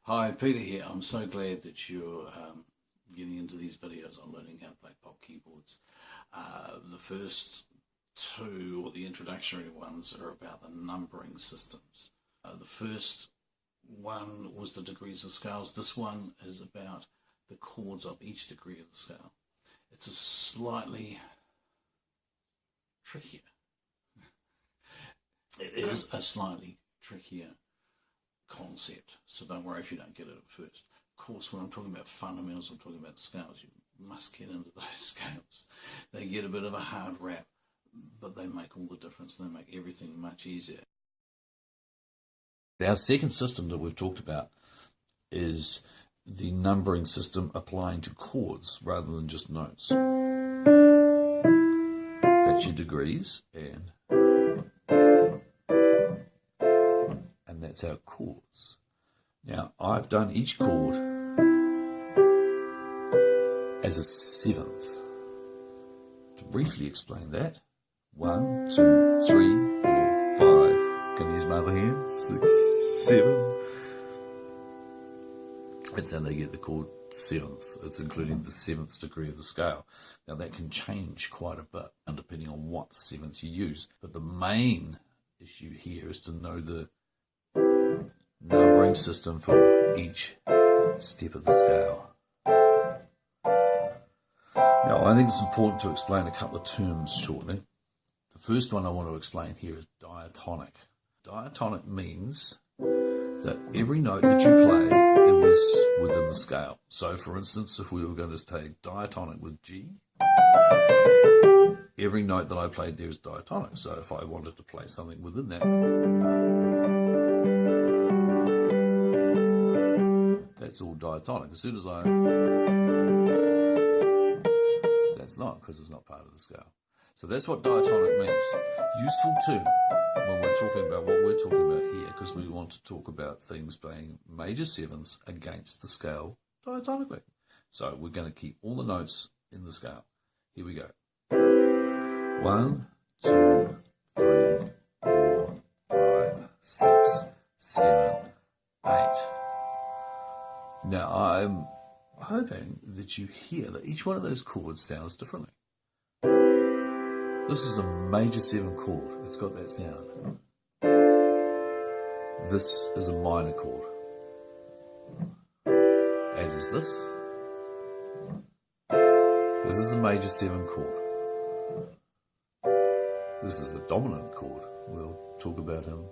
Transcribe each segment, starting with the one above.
Hi, Peter here. I'm so glad that you're getting into these videos on learning how to play pop keyboards. The first two, or the introductory ones, are about the numbering systems. The first one was the degrees of scales. This one is about the chords of each degree of the scale. It's a slightly trickier. It is a slightly trickier concept, so don't worry if you don't get it at first. Of course, when I'm talking about fundamentals, I'm talking about scales. You must get into those scales. They get a bit of a hard rap, but they make all the difference. They make everything much easier. Our second system that we've talked about is the numbering system applying to chords rather than just notes. That's your degrees, and that's our chords. Now, I've done each chord as a seventh. To briefly explain that, 1, 2, 3, 4, 5. Can I use my other hand? 6, 7. That's how they get the chord sevenths. It's including the seventh degree of the scale. Now, that can change quite a bit depending on what seventh you use. But the main issue here is to know the numbering system for each step of the scale. Now, I think it's important to explain a couple of terms shortly. The first one I want to explain here is diatonic. Diatonic means that every note that you play, it was within the scale. So, for instance, if we were going to take diatonic with G, every note that I played there is diatonic. So if I wanted to play something within that, that's all diatonic. As soon as that's not, because it's not part of the scale. So that's what diatonic means. Useful term when we're talking about what we're talking about here, because we want to talk about things playing major sevenths against the scale diatonically. So we're going to keep all the notes in the scale. Here we go. 1, 2, 3, 4, 5, 6, 7, 8. Now, I'm hoping that you hear that each one of those chords sounds differently. This is a major 7 chord. It's got that sound. This is a minor chord, as is this. This is a major 7 chord. This is a dominant chord. We'll talk about him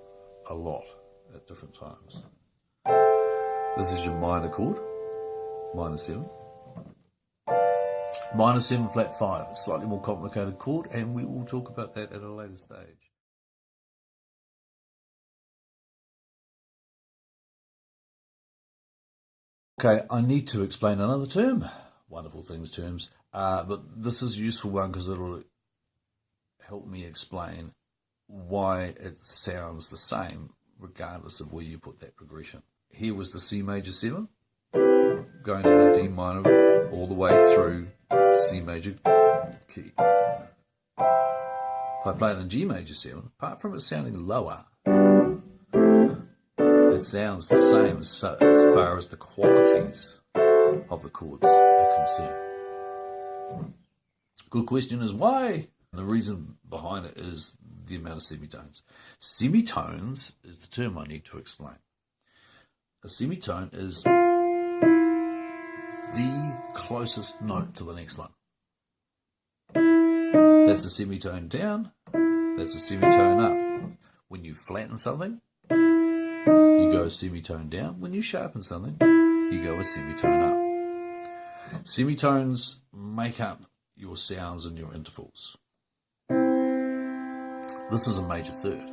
a lot at different times. This is your minor chord, minor 7. Minor 7 flat 5, a slightly more complicated chord, and we will talk about that at a later stage. Okay, I need to explain another term. Wonderful things, terms. But this is a useful one because it'll help me explain why it sounds the same regardless of where you put that progression. Here was the C major 7, going to the D minor all the way through C major key. If I play it in G major 7, apart from it sounding lower, it sounds the same as far as the qualities of the chords are concerned. Good question is why? The reason behind it is the amount of semitones. Semitones is the term I need to explain. A semitone is the closest note to the next one. That's a semitone down, that's a semitone up. When you flatten something, you go a semitone down. When you sharpen something, you go a semitone up. Semitones make up your sounds and your intervals. This is a major third.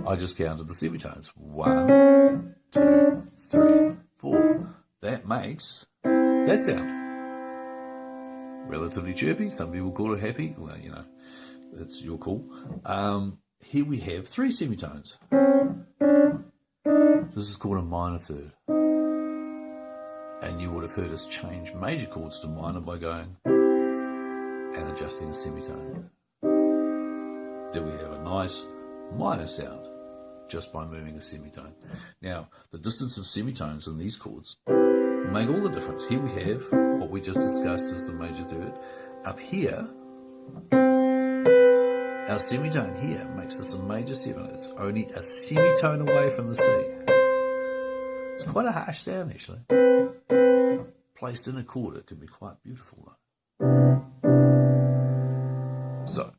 I just counted the semitones. 1, 2, 3, 4. That makes that sound. Relatively chirpy. Some people call it happy. Well, you know, that's your call. Here we have 3 semitones. This is called a minor third. And you would have heard us change major chords to minor by going and adjusting a semitone. Then we have a nice minor sound. just by moving a semitone. Now, the distance of semitones in these chords make all the difference. Here we have what we just discussed as the major third. Up here, our semitone here makes this a major 7. It's only a semitone away from the C. It's quite a harsh sound, actually. Placed in a chord, it can be quite beautiful, though. So,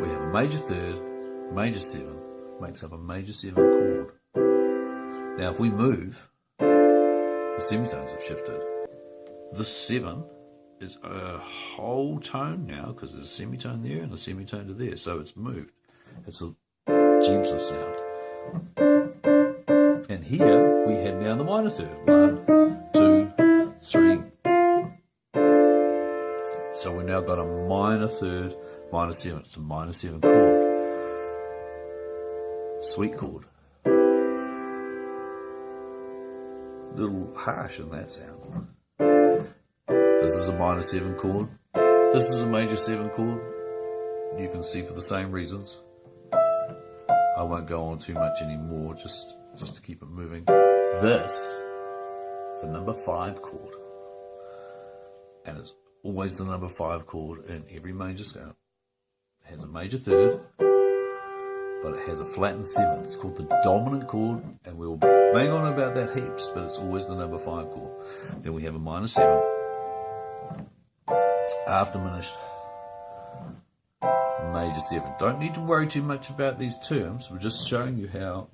we have a major third, major 7, makes up a major 7 chord. Now, if we move, the semitones have shifted. The 7 is a whole tone now, because there's a semitone there and a semitone to there, so it's moved. It's a gentler sound. And here we have now the minor third. 1, 2, 3. So we've now got a minor third, minor 7. It's a minor 7 chord. Sweet chord. Little harsh in that sound. This is a minor 7 chord. This is a major 7 chord. You can see for the same reasons. I won't go on too much anymore, just to keep it moving. This, the number 5 chord. And it's always the number 5 chord in every major scale. It has a major third, but it has a flattened 7. It's called the dominant chord, and we'll bang on about that heaps, but it's always the number 5 chord. Then we have a minor 7, half diminished, major 7. Don't need to worry too much about these terms. We're just showing you how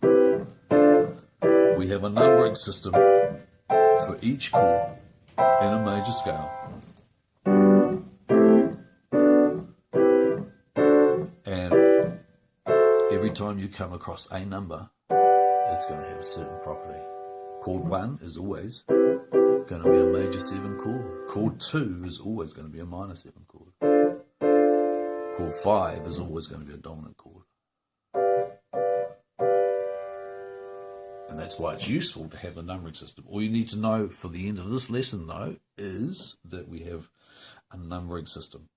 we have a numbering system for each chord in a major scale. And every time you come across a number, it's going to have a certain property. Chord 1 is always going to be a major 7 chord. Chord 2 is always going to be a minor 7 chord. Chord 5 is always going to be a dominant chord. And that's why it's useful to have the numbering system. All you need to know for the end of this lesson, though, is that we have a numbering system.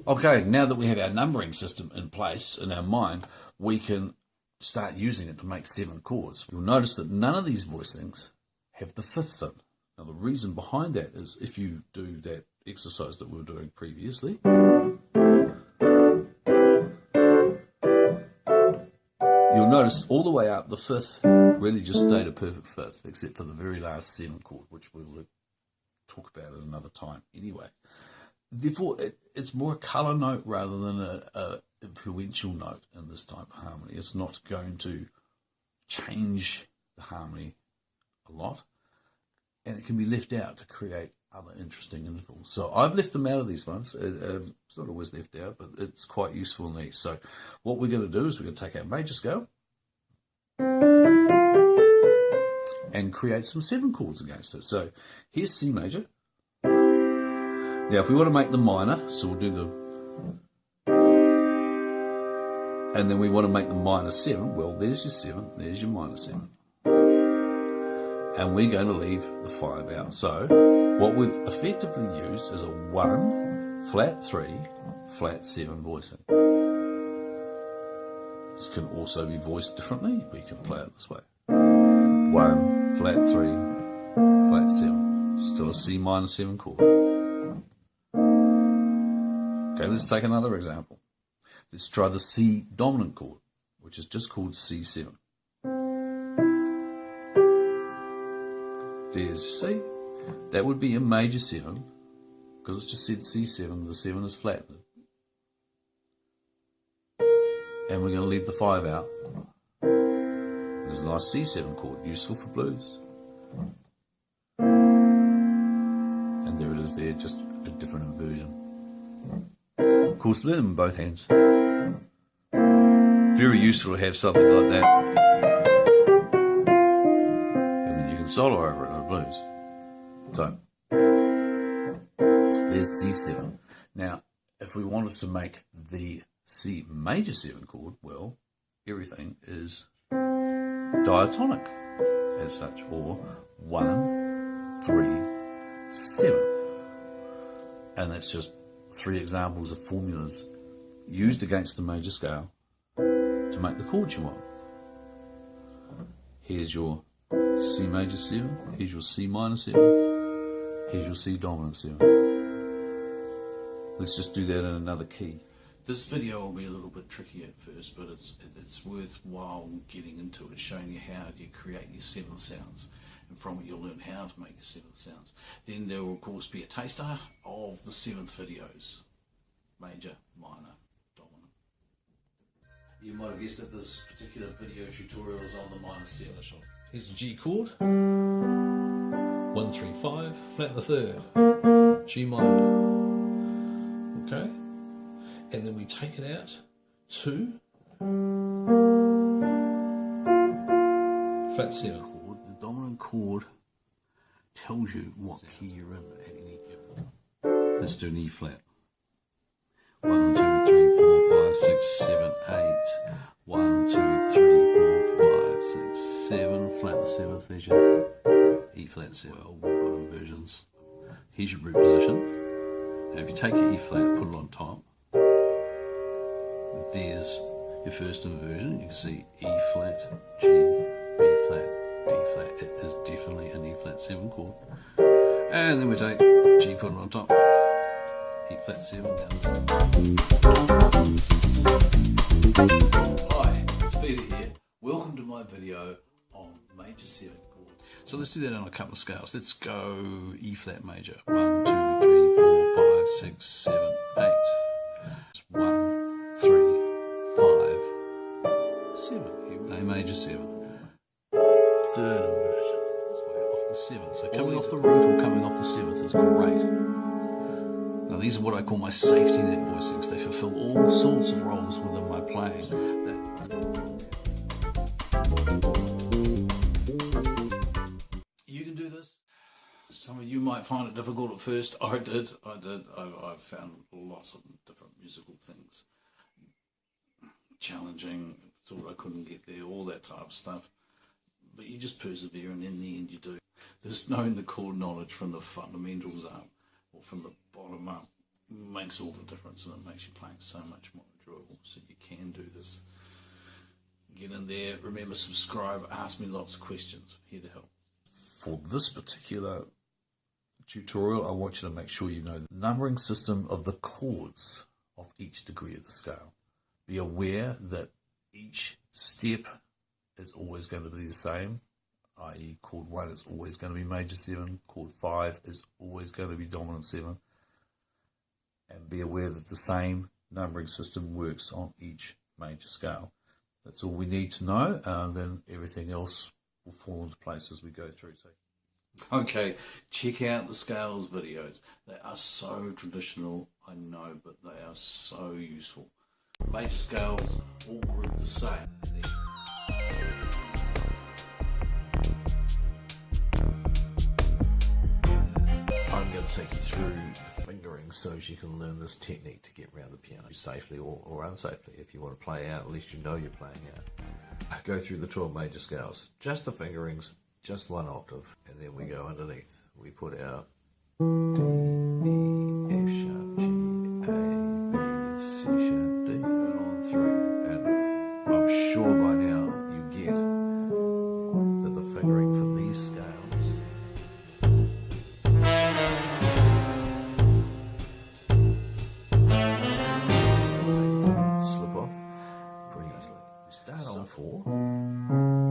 Okay, now that we have our numbering system in place in our mind, we can start using it to make 7 chords. You'll notice that none of these voicings have the 5th in. Now the reason behind that is if you do that exercise that we were doing previously, you'll notice all the way up the 5th really just stayed a perfect 5th, except for the very last 7 chord, which we'll talk about at another time anyway. Therefore, it's more a colour note rather than a influential note in this type of harmony. It's not going to change the harmony a lot, and it can be left out to create other interesting intervals. So I've left them out of these ones. It's not always left out, but it's quite useful in these. So what we're going to do is we're going to take our major scale and create some 7 chords against it. So here's C major. Now, if we want to make the minor, so we'll do the, and then we want to make the minor 7, well, there's your 7, there's your minor 7. And we're going to leave the 5 out. So, what we've effectively used is a 1, flat 3, flat 7 voicing. This can also be voiced differently. We can play it this way. 1, flat 3, flat 7. Still a C minor 7 chord. Okay, let's take another example. Let's try the C dominant chord, which is just called C7. There's C. That would be a major 7, because it's just said C7, the 7 is flattened. And we're going to leave the 5 out. There's a nice C7 chord, useful for blues. And there it is there, just a different inversion. Of course, learn them in both hands. Very useful to have something like that. And then you can solo over it in the blues. So, there's C7. Now, if we wanted to make the C major 7 chord, well, everything is diatonic as such, or 1, 3, 7. And that's just 3 examples of formulas used against the major scale to make the chords you want. Here's your C major 7, here's your C minor 7, here's your C dominant 7. Let's just do that in another key. This video will be a little bit tricky at first, but it's worthwhile getting into it, showing you how you create your 7th sounds. And from it you'll learn how to make your 7th sounds. Then there will of course be a taster of the 7th videos. Major, minor, dominant. You might have guessed that this particular video tutorial is on the minor 7. Here's a G chord. 1, 3, 5, flat the 3rd, G minor. Okay? And then we take it out to flat 7. The dominant chord tells you what key you're in at any given time. Let's do an E flat. 1, 2, 3, 4, 5, 6, 7, 8. 1, 2, 3, 4, 5, 6, 7. Flat the 7th. There's your E flat 7. Well, we've got inversions. Here's your root position. Now if you take your E flat, put it on top. There's your first inversion. You can see E flat, G, B flat, D flat. It is definitely an E flat 7 chord. And then we take G, put it on top. E flat 7 down the side. Hi, it's Peter here. Welcome to my video on major 7 chords. So let's do that on a couple of scales. Let's go E flat major. 1, 2, 3, 4, 5, 6, 7, 8. 1, 3, 5, 7. A major 7. 3rd inversion. This way off the 7th. So coming off the root or coming off the 7th is great. Now these are what I call my safety net voicings. They fulfill all sorts of roles within my playing. You can do this. Some of you might find it difficult at first. I did. I've found lots of different musical things challenging. Thought I couldn't get there, all that type of stuff. But you just persevere, and in the end you do. Just knowing the chord knowledge from the fundamentals up, or from the bottom up, makes all the difference, and it makes your playing so much more enjoyable. So you can do this. Get in there. Remember, subscribe. Ask me lots of questions. I'm here to help. For this particular tutorial, I want you to make sure you know the numbering system of the chords of each degree of the scale. Be aware that each step is always going to be the same, i.e. chord 1 is always going to be major 7, chord 5 is always going to be dominant 7, and be aware that the same numbering system works on each major scale. That's all we need to know, and then everything else will fall into place as we go through. Okay, check out the scales videos. They are so traditional, I know, but they are so useful. Major scales all group the same. I'm going to take you through the fingering so as you can learn this technique to get around the piano safely or unsafely. If you want to play out, at least you know you're playing out. Go through the 12 major scales, just the fingerings, just 1 octave, and then we go underneath. We put our D, E, F sharp, G, A, B, C sharp, D, and on through. And I'm sure by now you get that the fingering for these scales slip off pretty easily. We start on 4.